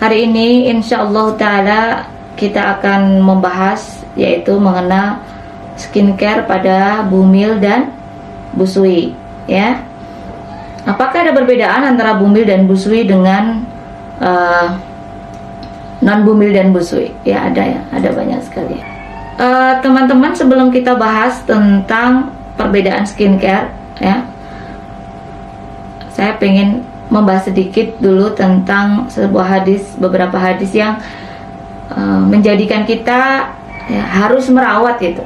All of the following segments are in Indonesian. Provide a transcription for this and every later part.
Hari ini insyaallah ta'ala kita akan membahas yaitu mengenal skincare pada bumil dan busui, ya. Apakah ada perbedaan antara bumil dan busui dengan non bumil dan busui? Ya ada, ya, ada banyak sekali. Teman-teman, sebelum kita bahas tentang perbedaan skincare, ya, saya pengen membahas sedikit dulu tentang sebuah hadis, beberapa hadis yang menjadikan kita ya, harus merawat itu.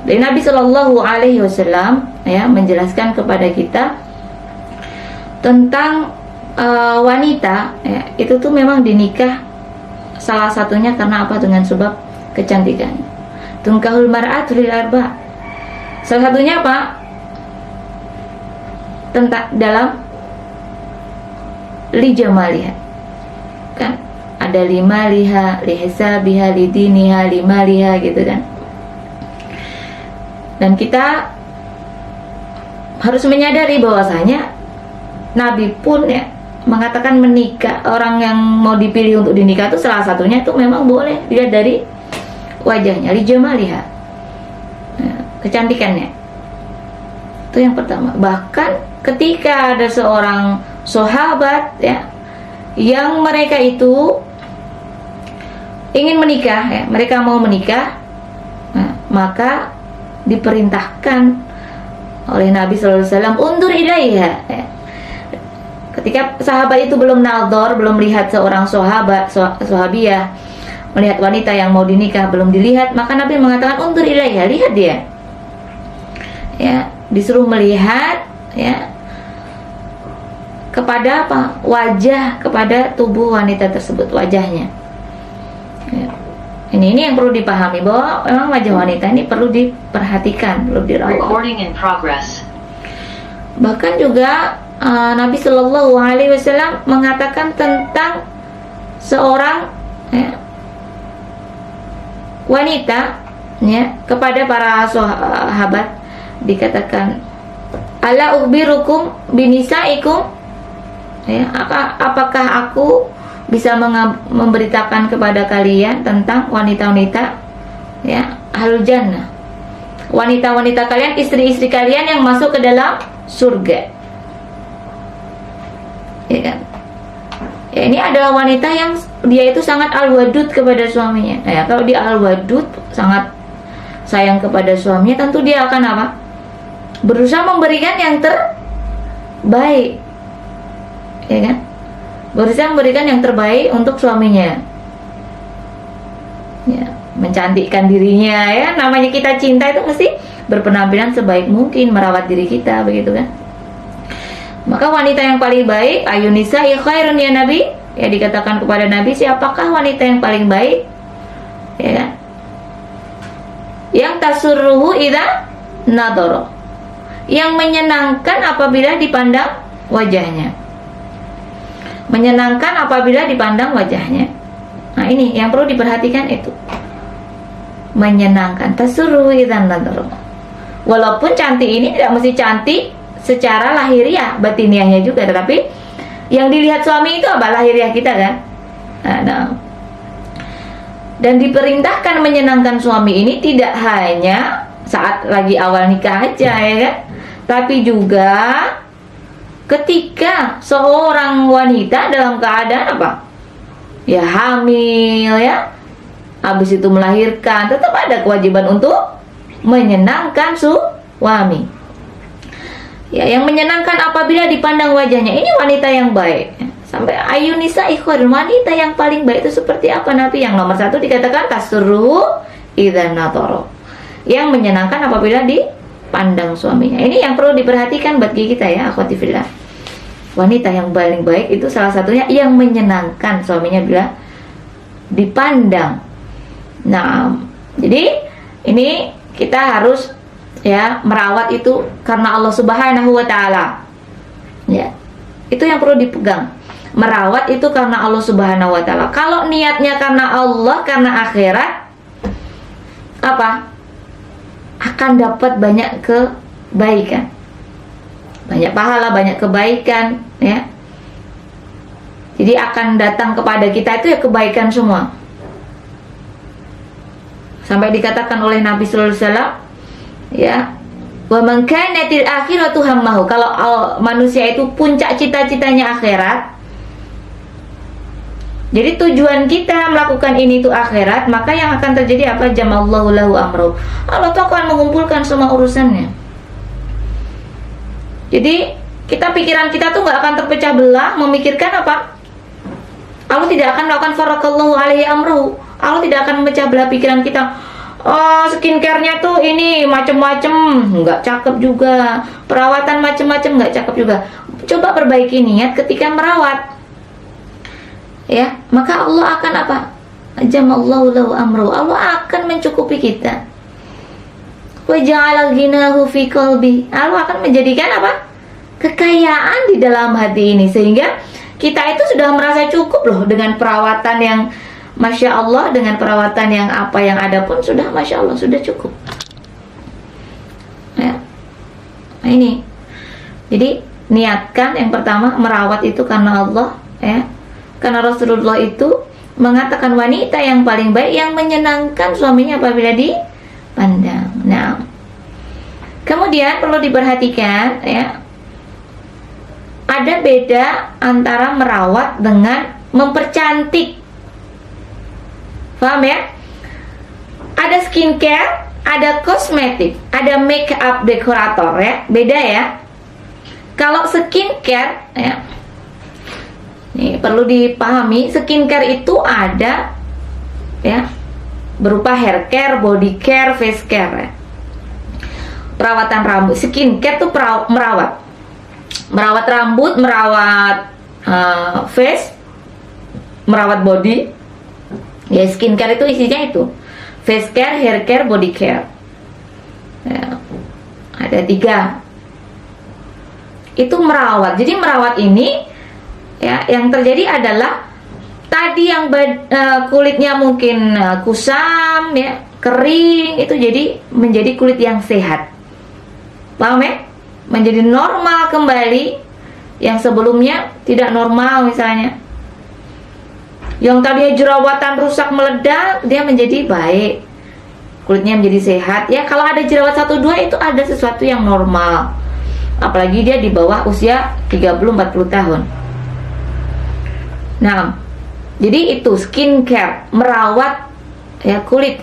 Dari Nabi Shallallahu Alaihi Wasallam ya menjelaskan kepada kita tentang wanita ya, itu tuh memang dinikah salah satunya karena apa? Dengan sebab kecantikan. Tunkahul mar'atu lil arba. Salah satunya apa? Tentang dalam lijamaliha, kan ada lima liha, lihisabiha, lidiniha, lima liha gitu kan. Dan kita harus menyadari bahwasanya Nabi pun ya mengatakan menikah, orang yang mau dipilih untuk dinikah itu salah satunya itu memang boleh dilihat dari wajahnya, lijamaliha, kecantikannya. Itu yang pertama. Bahkan ketika ada seorang sahabat ya yang mereka itu ingin menikah ya, mereka mau menikah, nah, maka diperintahkan oleh Nabi Sallallahu Alaihi Wasallam undur ilaiha ya. Ketika sahabat itu belum nador, belum lihat seorang sahabiah melihat wanita yang mau dinikah, belum dilihat, maka Nabi mengatakan undur ilaiha, lihat dia ya, disuruh melihat ya kepada apa? Wajah, kepada tubuh wanita tersebut, wajahnya ya. Ini yang perlu dipahami bahwa memang wajah wanita ini perlu diperhatikan, perlu dirawat. Recording in progress. Bahkan juga Nabi Shallallahu Alaihi Wasallam mengatakan tentang seorang ya, wanita ya, kepada para sahabat dikatakan, ala ukhbirukum binisaikum ya, apakah aku bisa memberitakan kepada kalian tentang wanita-wanita ya ahlul jannah, wanita-wanita kalian, istri-istri kalian yang masuk ke dalam surga, ya kan? Ya, ini adalah wanita yang dia itu sangat al-wadud kepada suaminya. Nah, ya, kalau dia al-wadud, sangat sayang kepada suaminya, tentu dia akan apa? Berusaha memberikan yang terbaik, ya kan? Berusaha memberikan yang terbaik untuk suaminya ya, mencantikkan dirinya ya, namanya kita cinta itu mesti berpenampilan sebaik mungkin, merawat diri kita, begitu kan. Maka wanita yang paling baik, ayunisa khairun ya Nabi, ya dikatakan kepada Nabi, siapakah wanita yang paling baik, ya kan? Yang tasurruhu idza nadara, yang menyenangkan apabila dipandang wajahnya, menyenangkan apabila dipandang wajahnya. Nah ini yang perlu diperhatikan, itu menyenangkan, tasurruhu idza nadara. Walaupun cantik ini tidak mesti cantik secara lahiriah, batiniahnya juga, tetapi yang dilihat suami itu apa? Lahiriah kita kan. Nah, dan diperintahkan menyenangkan suami ini tidak hanya saat lagi awal nikah aja ya kan, tapi juga ketika seorang wanita dalam keadaan apa? Ya hamil ya, habis itu melahirkan, tetap ada kewajiban untuk menyenangkan suami. Ya, yang menyenangkan apabila dipandang wajahnya. Ini wanita yang baik. Sampai ayunisa ikhwan, wanita yang paling baik itu seperti apa Nabi? Yang nomor satu dikatakan tasurru idza nadara, yang menyenangkan apabila dipandang suaminya. Ini yang perlu diperhatikan bagi kita ya, akhwati fillah. Wanita yang paling baik itu salah satunya yang menyenangkan suaminya bila dipandang. Nah, jadi ini kita harus ya merawat itu karena Allah Subhanahu wa taala. Ya. Itu yang perlu dipegang. Merawat itu karena Allah Subhanahu wa taala. Kalau niatnya karena Allah, karena akhirat, apa? Akan dapat banyak kebaikan. Banyak pahala, banyak kebaikan, ya. Jadi akan datang kepada kita itu ya kebaikan semua. Sampai dikatakan oleh Nabi sallallahu alaihi wasallam, ya, wa man kanatil akhiratu hammahu. Kalau manusia itu puncak cita-citanya akhirat, jadi tujuan kita melakukan ini itu akhirat, maka yang akan terjadi apa? Jamallahu lahu amru. Allah tuh akan mengumpulkan semua urusannya. Jadi pikiran kita tuh nggak akan terpecah belah memikirkan apa? Allah tidak akan melakukan farakallahu alaihi amru. Allah tidak akan memecah belah pikiran kita. Oh, skincare-nya tuh ini macem-macem, nggak cakep juga. Perawatan macem-macem nggak cakep juga. Coba perbaiki niat ketika merawat, ya, maka Allah akan apa? Jamallahu lahu amru. Allah akan mencukupi kita. Wa ja'ala ghinahu fi qalbi. Allah akan menjadikan apa? Kekayaan di dalam hati ini, sehingga kita itu sudah merasa cukup loh dengan perawatan yang Masya Allah, dengan perawatan yang apa yang ada pun sudah Masya Allah, sudah cukup, ya. Nah ini, jadi niatkan yang pertama merawat itu karena Allah, ya. Karena Rasulullah itu mengatakan wanita yang paling baik yang menyenangkan suaminya apabila dipandang. Nah, kemudian perlu diperhatikan, ya, ada beda antara merawat dengan mempercantik. Paham ya? Ada skincare, ada kosmetik, ada make up dekorator, ya. Beda ya. Kalau skincare, ya, ini perlu dipahami, skincare itu ada, ya, berupa hair care, body care, face care, ya. Perawatan rambut, skincare tuh merawat rambut, merawat face, merawat body. Ya, skincare itu isinya itu face care, hair care, body care, ya, ada 3. Itu merawat. Jadi merawat ini, ya, yang terjadi adalah tadi yang kulitnya mungkin kusam, ya, kering, itu jadi menjadi kulit yang sehat. Paham ya? Menjadi normal kembali, yang sebelumnya tidak normal misalnya. Yang tadinya jerawatan rusak meledak, dia menjadi baik, kulitnya menjadi sehat. Ya, kalau ada jerawat 1-2 itu ada sesuatu yang normal, apalagi dia di bawah usia 30-40 tahun. Nah, jadi itu skincare, merawat, ya, kulit.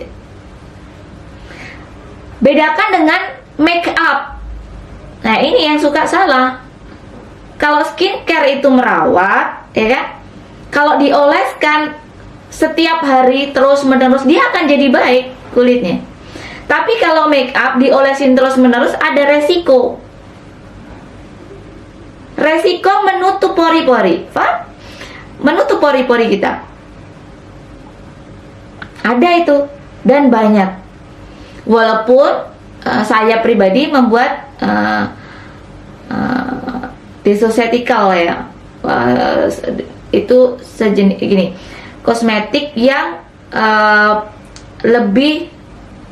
Bedakan dengan make up. Nah, ini yang suka salah. Kalau skincare itu merawat, ya kan? Kalau dioleskan setiap hari terus-menerus, dia akan jadi baik kulitnya. Tapi kalau make up diolesin terus-menerus, ada resiko. Resiko menutup pori-pori, paham? Menutup pori-pori kita. Ada itu, dan banyak. Walaupun saya pribadi membuat desosetical, ya, itu sejenis gini, kosmetik yang lebih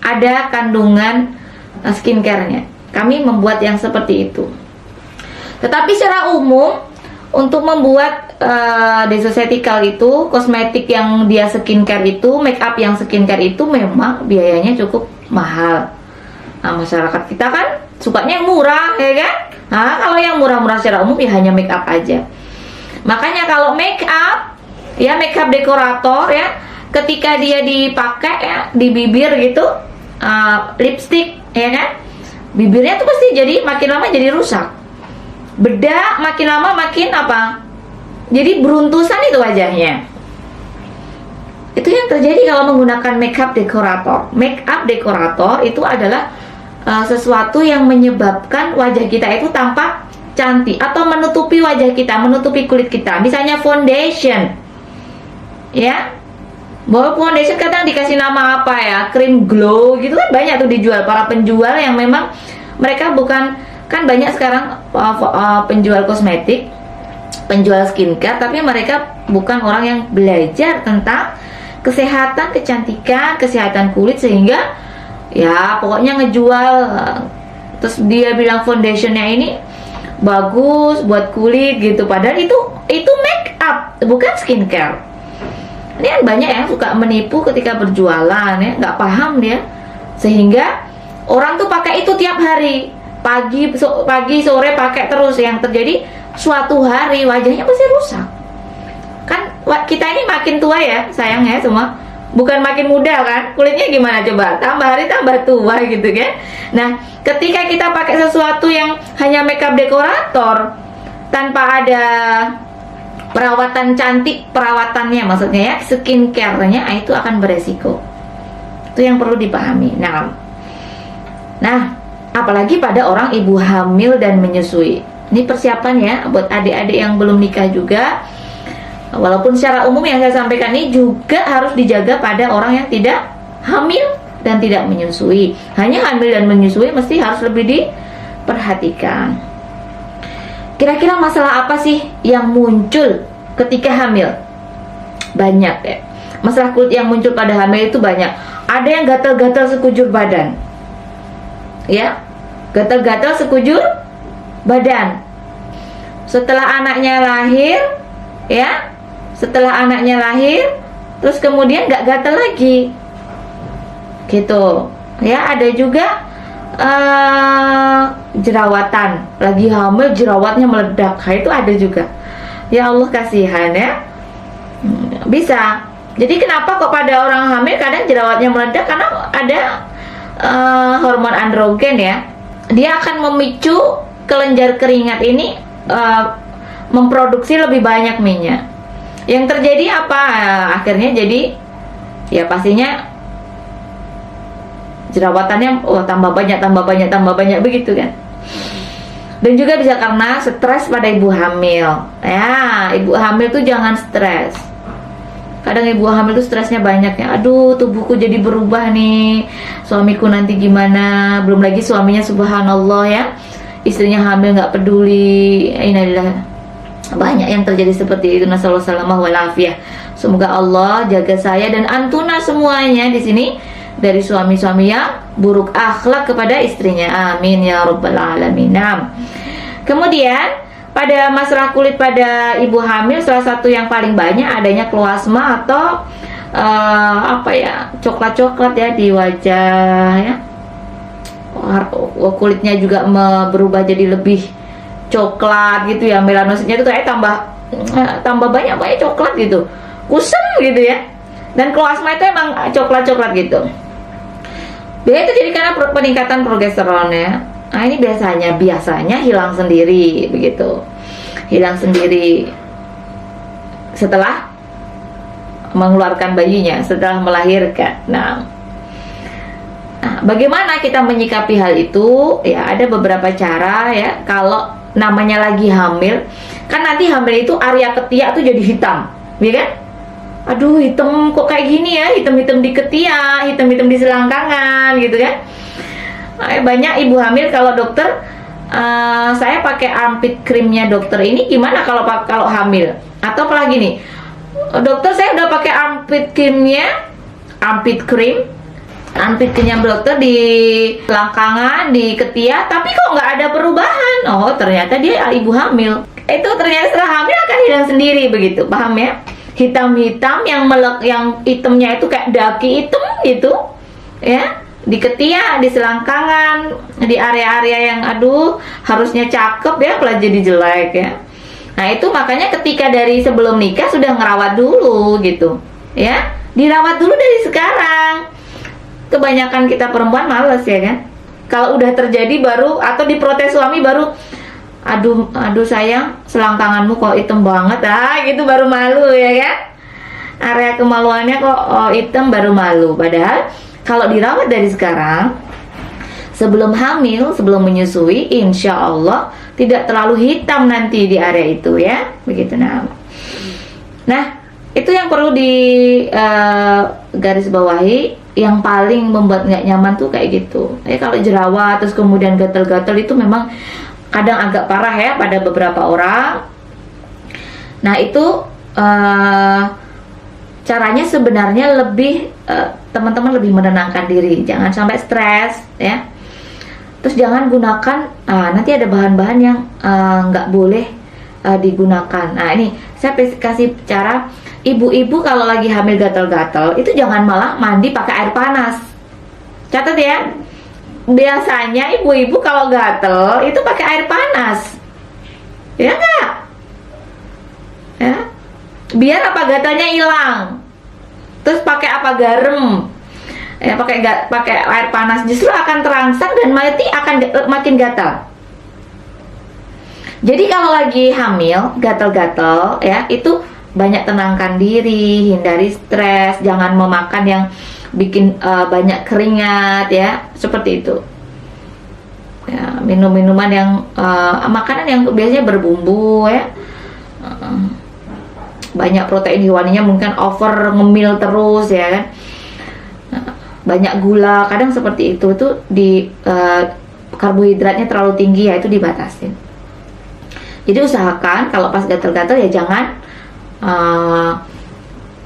ada kandungan skincare-nya. Kami membuat yang seperti itu. Tetapi secara umum untuk membuat desosetical itu, kosmetik yang dia skincare itu, make up yang skincare itu memang biayanya cukup mahal. Nah, masyarakat kita kan sukanya yang murah, ya kan? Nah, kalau yang murah-murah secara umum ya hanya make up aja. Makanya kalau make up, ya, make up dekorator, ya, ketika dia dipakai, ya, di bibir gitu, lipstick, ya kan, bibirnya tuh pasti jadi makin lama jadi rusak. Bedak makin lama makin apa? Jadi beruntusan itu wajahnya. Itu yang terjadi kalau menggunakan make up dekorator. Make up dekorator itu adalah sesuatu yang menyebabkan wajah kita itu tampak cantik atau menutupi wajah kita, menutupi kulit kita. Misalnya foundation, ya, bahwa foundation kadang dikasih nama apa, ya, cream glow gitu kan, banyak tuh dijual para penjual yang memang mereka bukan, kan banyak sekarang penjual kosmetik, penjual skincare, tapi mereka bukan orang yang belajar tentang kesehatan, kecantikan, kesehatan kulit, sehingga ya pokoknya ngejual. Terus dia bilang foundationnya ini bagus buat kulit gitu, padahal itu make up, bukan skincare. Ini kan banyak yang suka menipu ketika berjualan ya, nggak paham dia, sehingga orang tuh pakai itu tiap hari, pagi sore pakai terus. Yang terjadi suatu hari wajahnya pasti rusak. Kan kita ini makin tua ya sayang ya semua, bukan makin muda kan. Kulitnya gimana coba, tambah hari tambah tua gitu kan. Nah ketika kita pakai sesuatu yang hanya makeup dekorator tanpa ada perawatan cantik, perawatannya maksudnya ya, skincare-nya, itu akan beresiko. Itu yang perlu dipahami. Nah apalagi pada orang ibu hamil dan menyusui. Ini persiapan ya buat adik-adik yang belum nikah juga. Walaupun secara umum yang saya sampaikan ini juga harus dijaga pada orang yang tidak hamil dan tidak menyusui. Hanya hamil dan menyusui mesti harus lebih diperhatikan. Kira-kira masalah apa sih yang muncul ketika hamil? Banyak ya. Masalah kulit yang muncul pada hamil itu banyak. Ada yang gatal-gatal sekujur badan. Ya, gatal-gatal sekujur badan. Setelah anaknya lahir, ya, setelah anaknya lahir, terus kemudian nggak gatal lagi, gitu. Ya, ada juga jerawatan, lagi hamil jerawatnya meledak, itu ada juga. Ya Allah kasihan ya. Bisa. Jadi kenapa kok pada orang hamil kadang jerawatnya meledak? Karena ada hormon androgen ya. Dia akan memicu kelenjar keringat ini memproduksi lebih banyak minyak. Yang terjadi apa? Akhirnya jadi ya pastinya jerawatannya tambah banyak begitu kan. Dan juga bisa karena stres pada ibu hamil. Ya, ibu hamil tuh jangan stres. Kadang ibu hamil tuh stresnya banyak ya. Aduh, tubuhku jadi berubah nih. Suamiku nanti gimana? Belum lagi suaminya subhanallah ya, istrinya hamil nggak peduli. Innalillahi. Banyak yang terjadi seperti itu. Nasallallahu salamah wal afiyah. Semoga Allah jaga saya dan antuna semuanya di sini dari suami-suami yang buruk akhlak kepada istrinya. Amin ya rabbal alamin. Kemudian pada masalah kulit pada ibu hamil, salah satu yang paling banyak adanya kloasma atau coklat-coklat ya di wajah ya. Kulitnya juga berubah jadi lebih coklat gitu ya, melanosinya itu kayak tambah banyak coklat gitu, kusam gitu ya. Dan kloasma itu emang coklat-coklat gitu. Itu jadi karena peningkatan progesteron ya. Nah ini biasanya hilang sendiri begitu, hilang sendiri setelah mengeluarkan bayinya, setelah melahirkan. Nah, bagaimana kita menyikapi hal itu? Ya ada beberapa cara ya. Kalau namanya lagi hamil, kan nanti hamil itu area ketiak tuh jadi hitam, ya kan? Aduh hitam kok kayak gini ya, hitam-hitam di ketiak, hitam-hitam di selangkangan gitu kan. Banyak ibu hamil kalau dokter, saya pakai armpit creamnya dokter ini gimana kalau hamil? Atau apalagi nih, dokter saya udah pakai armpit creamnya, armpit creamnya dokter di selangkangan, di ketiak, tapi kok nggak ada perubahan. Oh ternyata dia ibu hamil. Itu ternyata setelah hamil akan hilang sendiri begitu, paham ya? Hitam-hitam yang hitamnya itu kayak daki hitam gitu ya, di ketiak, di selangkangan, di area-area yang aduh harusnya cakep ya malah jadi jelek ya. Nah itu makanya ketika dari sebelum nikah sudah ngerawat dulu gitu ya, dirawat dulu dari sekarang. Kebanyakan kita perempuan males ya kan, kalau udah terjadi baru, atau diprotes suami baru, aduh sayang selangkanganmu kok hitam banget gitu, baru malu ya kan. Area kemaluannya kok hitam, baru malu. Padahal kalau dirawat dari sekarang, sebelum hamil, sebelum menyusui, insya Allah tidak terlalu hitam nanti di area itu ya, begitu. Nah itu yang perlu di garis bawahi. Yang paling membuat nggak nyaman tuh kayak gitu. Kalau jerawat terus kemudian gatal-gatal itu memang kadang agak parah ya pada beberapa orang. Nah itu caranya sebenarnya lebih teman-teman lebih menenangkan diri, jangan sampai stres ya. Terus jangan gunakan, nanti ada bahan-bahan yang nggak boleh digunakan. Nah ini saya kasih cara, ibu-ibu kalau lagi hamil gatal-gatal itu jangan malah mandi pakai air panas. Catat ya, biasanya ibu-ibu kalau gatal itu pakai air panas, ya nggak? Ya, biar apa, gatalnya hilang. Terus pakai apa, garam, ya pakai air panas, justru akan terangsang dan akan makin gatal. Jadi kalau lagi hamil gatal-gatal ya, itu banyak tenangkan diri, hindari stres, jangan memakan yang bikin banyak keringat ya, seperti itu. Ya, minum-minuman yang makanan yang biasanya berbumbu ya, banyak protein hewaninya, mungkin over ngemil terus ya kan, banyak gula, kadang seperti itu di karbohidratnya terlalu tinggi ya, itu dibatasin. Jadi usahakan kalau pas gatal-gatal ya jangan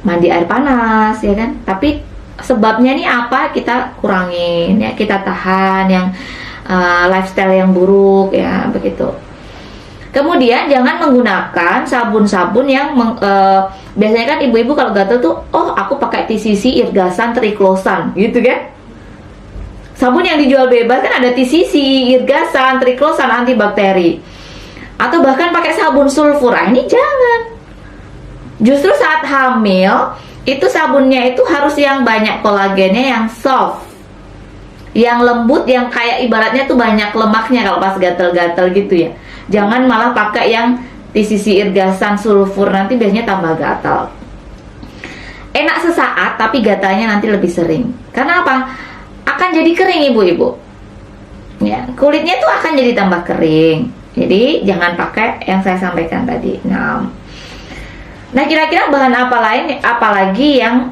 mandi air panas ya kan, tapi sebabnya nih apa, kita kurangin ya, kita tahan yang lifestyle yang buruk ya, begitu. Kemudian jangan menggunakan sabun-sabun yang biasanya kan ibu-ibu kalau gatal tuh, oh aku pakai TCC, Irgasan, Triclosan gitu kan. Sabun yang dijual bebas kan ada TCC, Irgasan, Triclosan, antibakteri. Atau bahkan pakai sabun sulfur. Ini jangan. Justru saat hamil itu sabunnya itu harus yang banyak kolagennya, yang soft, yang lembut, yang kayak ibaratnya tuh banyak lemaknya kalau pas gatal-gatal gitu ya. Jangan malah pakai yang TCC, Irgasan, sulfur, nanti biasanya tambah gatal. Enak sesaat tapi gatalnya nanti lebih sering. Karena apa? Akan jadi kering ibu-ibu. Ya, kulitnya tuh akan jadi tambah kering. Jadi jangan pakai yang saya sampaikan tadi. Nah kira-kira bahan apalagi yang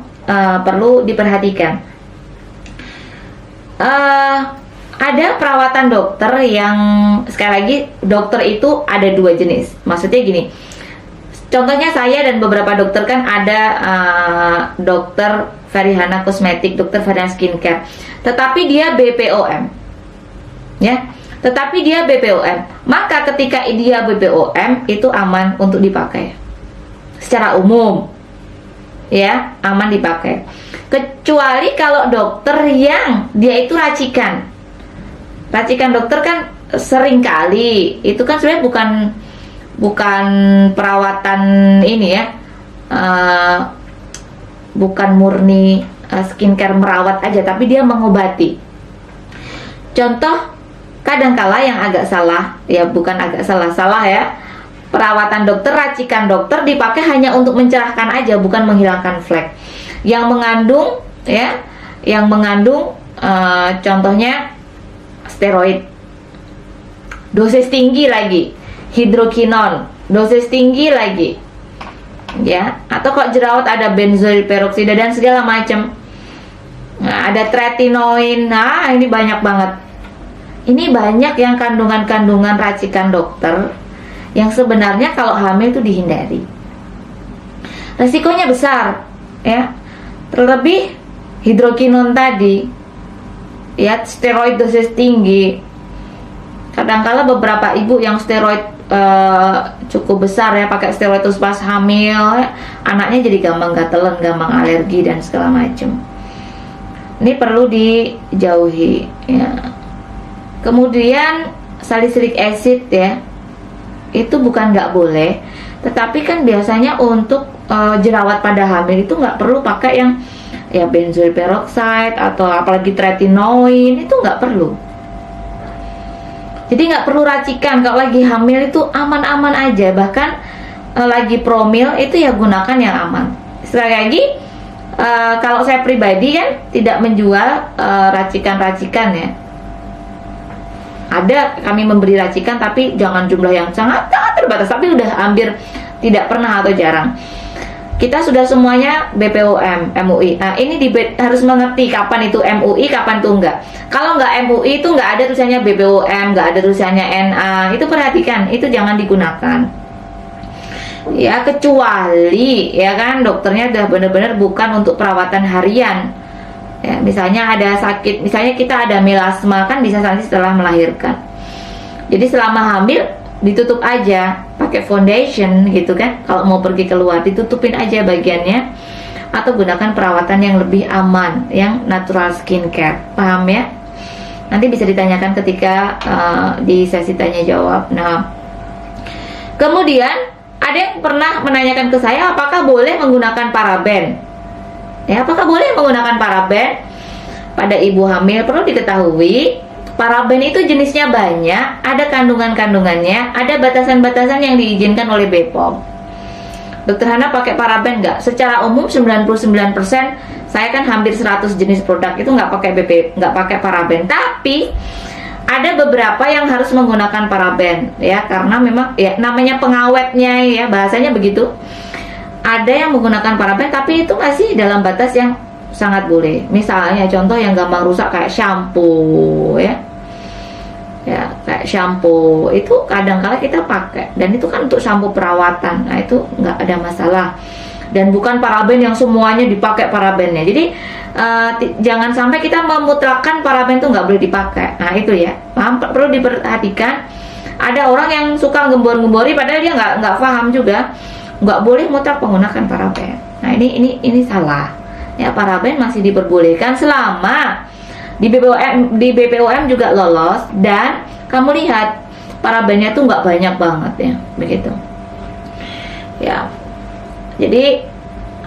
perlu diperhatikan? Ada perawatan dokter yang, sekali lagi, dokter itu ada dua jenis. Maksudnya gini, contohnya saya dan beberapa dokter kan ada dokter Ferihana Kosmetik, dokter Ferihana Skincare, tetapi dia BPOM ya, tetapi dia BPOM. Maka ketika dia BPOM itu aman untuk dipakai secara umum ya, aman dipakai. Kecuali kalau dokter yang dia itu racikan dokter kan sering kali itu kan sebenarnya bukan perawatan ini ya, bukan murni skincare merawat aja, tapi dia mengobati. Contoh, kadangkala yang agak salah ya, bukan agak salah ya, perawatan dokter, racikan dokter dipakai hanya untuk mencerahkan aja, bukan menghilangkan flek. Yang mengandung contohnya steroid, dosis tinggi lagi, hidrokinon, dosis tinggi lagi ya, atau kok jerawat ada benzoil peroksida dan segala macam. Nah, ada tretinoin. Nah, ini banyak banget. Ini banyak yang kandungan-kandungan racikan dokter yang sebenarnya kalau hamil itu dihindari. Resikonya besar ya. Terlebih hidrokinon tadi ya, steroid dosis tinggi. Kadangkala beberapa ibu yang steroid cukup besar ya, pakai steroid terus pas hamil ya, anaknya jadi gampang gatelan, gampang alergi dan segala macam. Ini perlu dijauhi ya. Kemudian salicylic acid ya, itu bukan nggak boleh, tetapi kan biasanya untuk jerawat pada hamil itu nggak perlu pakai yang ya benzoyl peroxide atau apalagi tretinoin, itu nggak perlu. Jadi nggak perlu racikan. Kalau lagi hamil itu aman-aman aja. Bahkan lagi promil itu ya gunakan yang aman. Sekali lagi, kalau saya pribadi kan tidak menjual racikan-racikan ya. Ada kami memberi racikan, tapi jangan jumlah yang sangat terbatas. Tapi udah hampir tidak pernah atau jarang. Kita sudah semuanya BPOM, MUI. Nah, ini harus mengerti kapan itu MUI, kapan itu enggak. Kalau enggak MUI itu enggak ada tulisannya BPOM, enggak ada tulisannya NA. Itu perhatikan, itu jangan digunakan. Ya, kecuali ya kan dokternya udah benar-benar bukan untuk perawatan harian. Ya, misalnya ada sakit, misalnya kita ada melasma kan bisa nanti setelah melahirkan. Jadi selama hamil ditutup aja pakai foundation gitu kan. Kalau mau pergi keluar ditutupin aja bagiannya, atau gunakan perawatan yang lebih aman, yang natural skincare. Paham ya? Nanti bisa ditanyakan ketika di sesi tanya jawab. Nah, kemudian ada yang pernah menanyakan ke saya, apakah boleh menggunakan paraben? Ya, apakah boleh menggunakan paraben pada ibu hamil? Perlu diketahui, paraben itu jenisnya banyak, ada kandungan-kandungannya, ada batasan-batasan yang diizinkan oleh BPOM. Dokter Hana pakai paraben nggak? Secara umum 99%, saya kan hampir 100 jenis produk itu nggak pakai paraben. Tapi ada beberapa yang harus menggunakan paraben, ya, karena memang ya namanya pengawetnya, ya, bahasanya begitu. Ada yang menggunakan paraben tapi itu masih dalam batas yang sangat boleh. Misalnya contoh yang gampang rusak kayak shampoo, ya. Ya, kayak shampoo itu kadang-kala kita pakai, dan itu kan untuk shampoo perawatan. Nah, itu nggak ada masalah. Dan bukan paraben yang semuanya dipakai parabennya. Jadi jangan sampai kita memutlakkan paraben itu nggak boleh dipakai. Nah, itu ya, perlu diperhatikan. Ada orang yang suka gembor-gembori padahal dia nggak paham juga. Nggak boleh mutlak menggunakan paraben. Nah, ini salah. Ya, paraben masih diperbolehkan selama di BPOM juga lolos, dan kamu lihat parabennya tuh nggak banyak banget, ya, begitu. Ya, jadi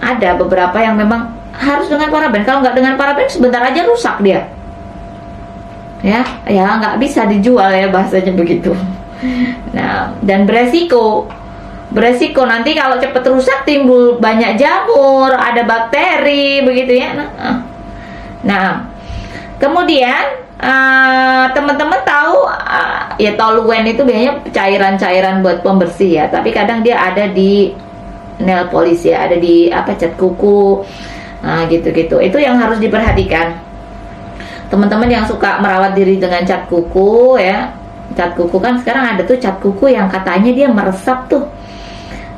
ada beberapa yang memang harus dengan paraben. Kalau nggak dengan paraben sebentar aja rusak dia. Ya nggak bisa dijual, ya, bahasanya begitu. Nah, dan beresiko nanti kalau cepat rusak timbul banyak jamur, ada bakteri, begitu ya. Nah, kemudian teman-teman tahu ya, toluen itu biasanya cairan-cairan buat pembersih, ya, tapi kadang dia ada di nail polish, ya, ada di cat kuku, gitu-gitu. Itu yang harus diperhatikan. Teman-teman yang suka merawat diri dengan cat kuku, ya, cat kuku kan sekarang ada tuh cat kuku yang katanya dia meresap tuh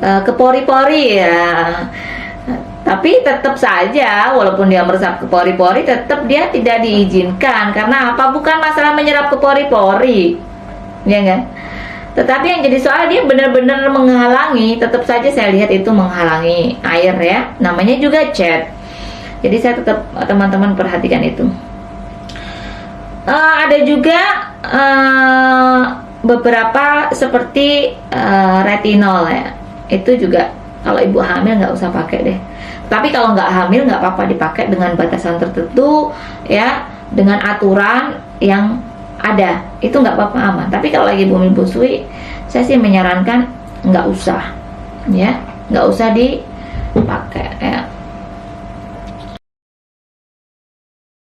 ke pori-pori, ya. Tapi tetap saja walaupun dia meresap ke pori-pori, tetap dia tidak diizinkan. Karena apa? Bukan masalah menyerap ke pori-pori, ya kan? Tetapi yang jadi soal dia benar-benar menghalangi. Tetap saja saya lihat itu menghalangi air, ya. Namanya juga cat. Jadi saya tetap, teman-teman perhatikan itu. Ada juga beberapa seperti retinol, ya. Itu juga kalau ibu hamil nggak usah pakai deh. Tapi kalau nggak hamil nggak apa-apa dipakai dengan batasan tertentu, ya, dengan aturan yang ada, itu nggak apa-apa, aman. Tapi kalau lagi bumi busui, saya sih menyarankan nggak usah, ya, nggak usah dipakai, ya.